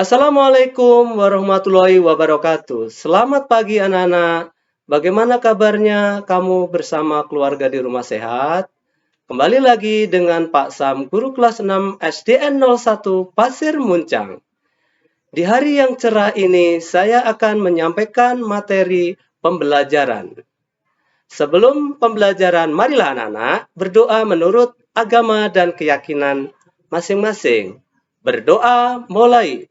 Assalamualaikum warahmatullahi wabarakatuh. Selamat pagi anak-anak. Bagaimana kabarnya? Kamu bersama keluarga di rumah sehat? Kembali lagi dengan Pak Sam, guru kelas 6 SDN 01 Pasir Muncang. Di hari yang cerah ini, saya akan menyampaikan materi pembelajaran. Sebelum pembelajaran, marilah anak-anak berdoa menurut agama dan keyakinan masing-masing. Berdoa mulai.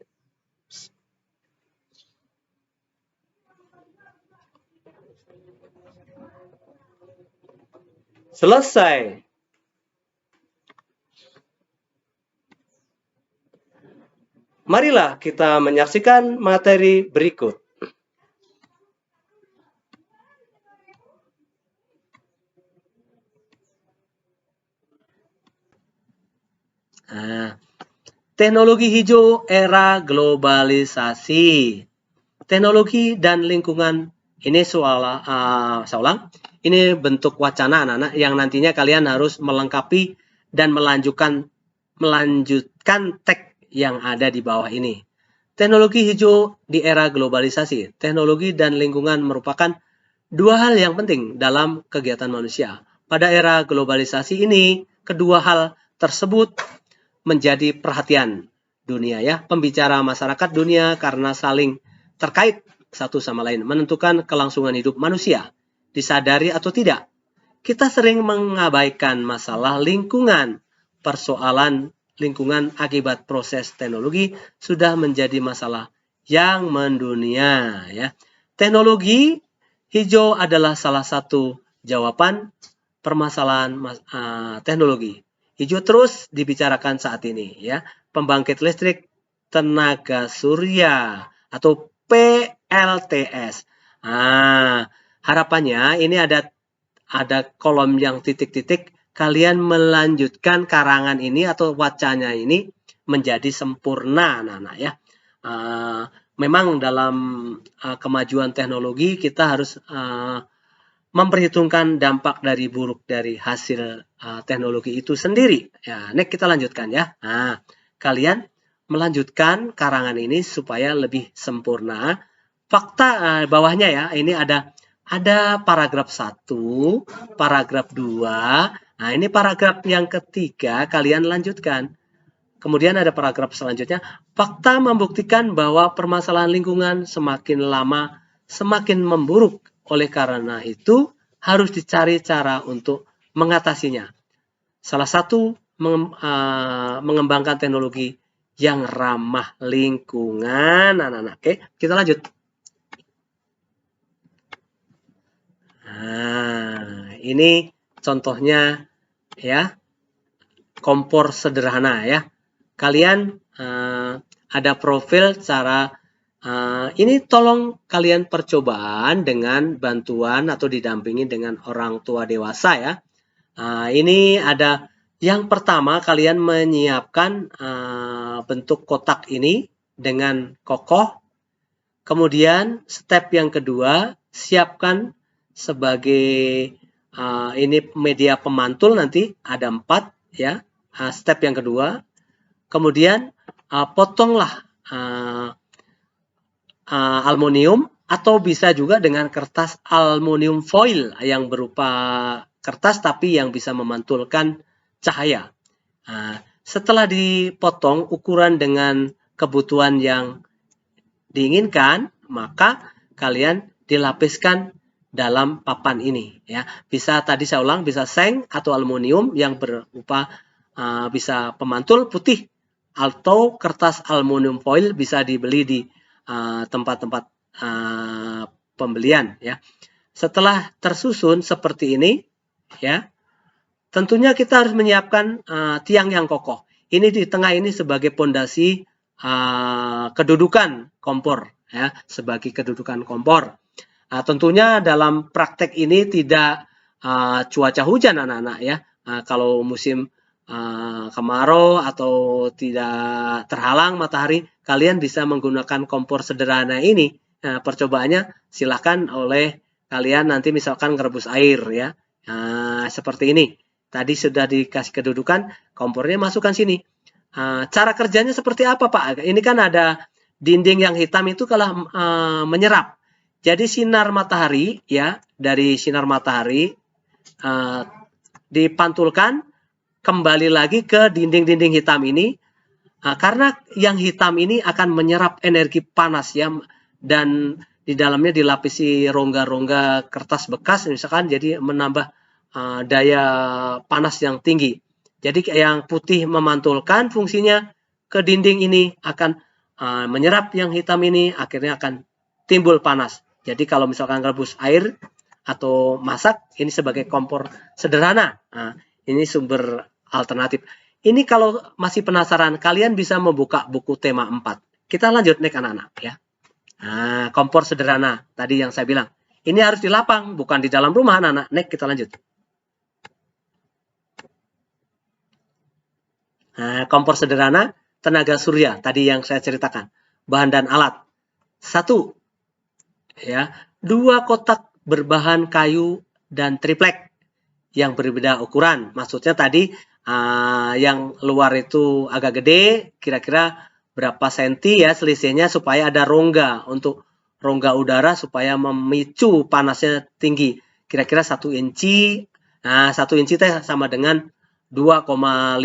Selesai. Marilah kita menyaksikan materi berikut. Teknologi hijau era globalisasi. Teknologi dan lingkungan ini saya ulang, ini bentuk wacana anak-anak yang nantinya kalian harus melengkapi dan melanjutkan teks yang ada di bawah ini. Teknologi hijau di era globalisasi. Teknologi dan lingkungan merupakan dua hal yang penting dalam kegiatan manusia. Pada era globalisasi ini, kedua hal tersebut menjadi perhatian dunia ya. Pembicara masyarakat dunia karena saling terkait satu sama lain, menentukan kelangsungan hidup manusia. Disadari atau tidak, kita sering mengabaikan masalah lingkungan. Persoalan lingkungan akibat proses teknologi sudah menjadi masalah yang mendunia ya. Teknologi hijau adalah salah satu jawaban permasalahan teknologi. Hijau terus dibicarakan saat ini ya. Pembangkit listrik tenaga surya atau PLTS. Harapannya ini ada kolom yang titik-titik, kalian melanjutkan karangan ini atau wacana ini menjadi sempurna anak-anak ya. Memang dalam kemajuan teknologi kita harus memperhitungkan dampak dari buruk dari hasil teknologi itu sendiri. Ya, next kita lanjutkan ya. Kalian melanjutkan karangan ini supaya lebih sempurna. Fakta bawahnya ya, ini ada paragraf 1, paragraf 2. Nah, ini paragraf yang ketiga kalian lanjutkan. Kemudian ada paragraf selanjutnya. Fakta membuktikan bahwa permasalahan lingkungan semakin lama semakin memburuk. Oleh karena itu, harus dicari cara untuk mengatasinya. Salah satu mengembangkan teknologi yang ramah lingkungan, anak-anak. Oke, kita lanjut. Ini contohnya ya, kompor sederhana ya. Kalian ada profil cara ini tolong kalian percobaan dengan bantuan atau didampingi dengan orang tua dewasa ya. Ini ada yang pertama, kalian menyiapkan bentuk kotak ini dengan kokoh. Kemudian step yang kedua, siapkan sebagai ini media pemantul, nanti ada 4 ya. Step yang kedua, kemudian potonglah aluminium atau bisa juga dengan kertas aluminium foil yang berupa kertas tapi yang bisa memantulkan cahaya. Setelah dipotong ukuran dengan kebutuhan yang diinginkan, maka kalian dilapiskan dalam papan ini ya. Bisa tadi saya ulang, bisa seng atau aluminium yang berupa bisa pemantul putih atau kertas aluminium foil bisa dibeli di tempat-tempat pembelian ya. Setelah tersusun seperti ini ya, tentunya kita harus menyiapkan tiang yang kokoh. Ini di tengah ini sebagai pondasi kedudukan kompor ya, sebagai kedudukan kompor. Tentunya dalam praktek ini tidak cuaca hujan anak-anak ya. Kalau musim kemarau atau tidak terhalang matahari, kalian bisa menggunakan kompor sederhana ini. Percobaannya silahkan oleh kalian nanti misalkan ngerebus air ya. Seperti ini. Tadi sudah dikasih kedudukan, kompornya masukkan sini. Cara kerjanya seperti apa Pak? Ini kan ada dinding yang hitam itu kalau menyerap. Jadi sinar matahari ya, dari sinar matahari dipantulkan kembali lagi ke dinding-dinding hitam ini. Karena yang hitam ini akan menyerap energi panas ya, dan di dalamnya dilapisi rongga-rongga kertas bekas misalkan, jadi menambah daya panas yang tinggi. Jadi yang putih memantulkan fungsinya ke dinding ini akan menyerap yang hitam ini, akhirnya akan timbul panas. Jadi kalau misalkan rebus air atau masak, ini sebagai kompor sederhana. Ini sumber alternatif. Ini kalau masih penasaran, kalian bisa membuka buku tema 4. Kita lanjut next anak-anak ya. Kompor sederhana tadi yang saya bilang. Ini harus di lapang, bukan di dalam rumah anak-anak. Next kita lanjut. Kompor sederhana tenaga surya tadi yang saya ceritakan. Bahan dan alat. 1 ya, 2 kotak berbahan kayu dan triplek yang berbeda ukuran. Maksudnya tadi yang luar itu agak gede, kira-kira berapa senti ya selisihnya, supaya ada rongga untuk rongga udara supaya memicu panasnya tinggi. Kira-kira 1 inci. 1 inci teh sama dengan 2,54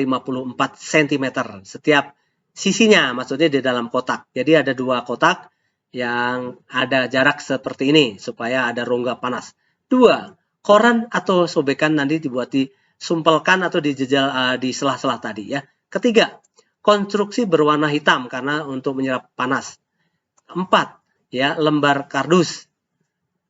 cm setiap sisinya, maksudnya di dalam kotak. Jadi ada 2 kotak yang ada jarak seperti ini supaya ada rongga panas. 2, koran atau sobekan nanti dibuat disumpelkan atau dijejal di sela-sela tadi ya. 3, konstruksi berwarna hitam karena untuk menyerap panas. 4, ya, lembar kardus.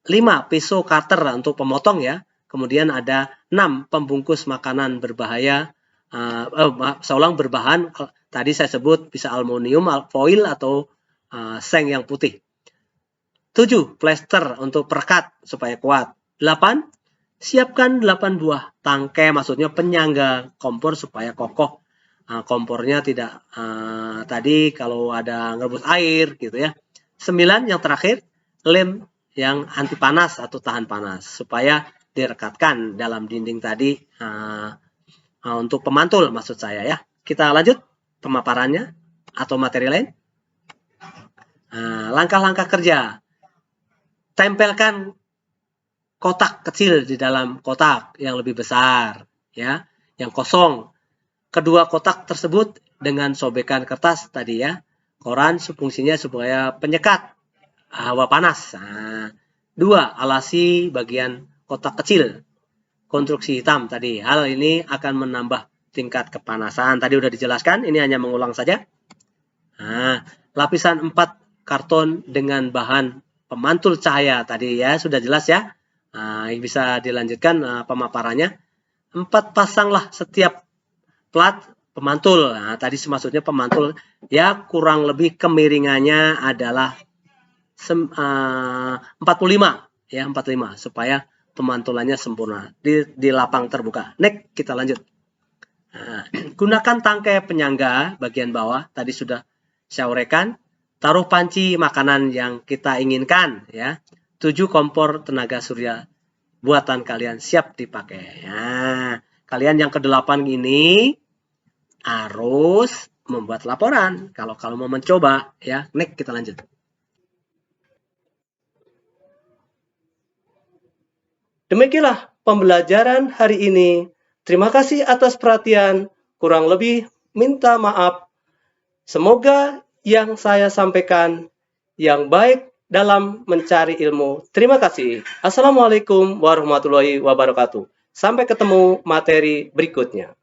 5, pisau cutter untuk pemotong ya. Kemudian ada 6, pembungkus makanan berbahaya. Berbahan tadi saya sebut bisa aluminium, foil atau seng yang putih. 7, plester untuk perekat supaya kuat. 8, siapkan 8 buah tangkai, maksudnya penyangga kompor supaya kokoh. Kompornya tidak tadi kalau ada ngerebus air gitu ya. 9, yang terakhir, lem yang anti panas atau tahan panas supaya direkatkan dalam dinding tadi untuk pemantul maksud saya ya. Kita lanjut pemaparannya atau materi lain. Langkah-langkah kerja. Tempelkan kotak kecil di dalam kotak yang lebih besar ya, yang kosong. Kedua kotak tersebut dengan sobekan kertas tadi ya. Koran fungsinya supaya penyekat hawa panas. 2, alasi bagian kotak kecil. Konstruksi hitam tadi. Hal ini akan menambah tingkat kepanasan. Tadi udah dijelaskan, ini hanya mengulang saja. Lapisan 4 karton dengan bahan pemantul cahaya tadi ya, sudah jelas ya. Bisa dilanjutkan pemaparannya. 4 pasanglah setiap plat pemantul. Tadi maksudnya pemantul ya, kurang lebih kemiringannya adalah 45 ya, 45 supaya pemantulannya sempurna di lapang terbuka. Next kita lanjut. Gunakan tangkai penyangga bagian bawah, tadi sudah saya uraikan. Taruh panci makanan yang kita inginkan ya. 7, kompor tenaga surya buatan kalian siap dipakai. Kalian yang ke-8 ini harus membuat laporan kalau mau mencoba ya. Next kita lanjut. Demikianlah pembelajaran hari ini. Terima kasih atas perhatian. Kurang lebih minta maaf. Semoga yang saya sampaikan yang baik dalam mencari ilmu. Terima kasih. Assalamualaikum warahmatullahi wabarakatuh. Sampai ketemu materi berikutnya.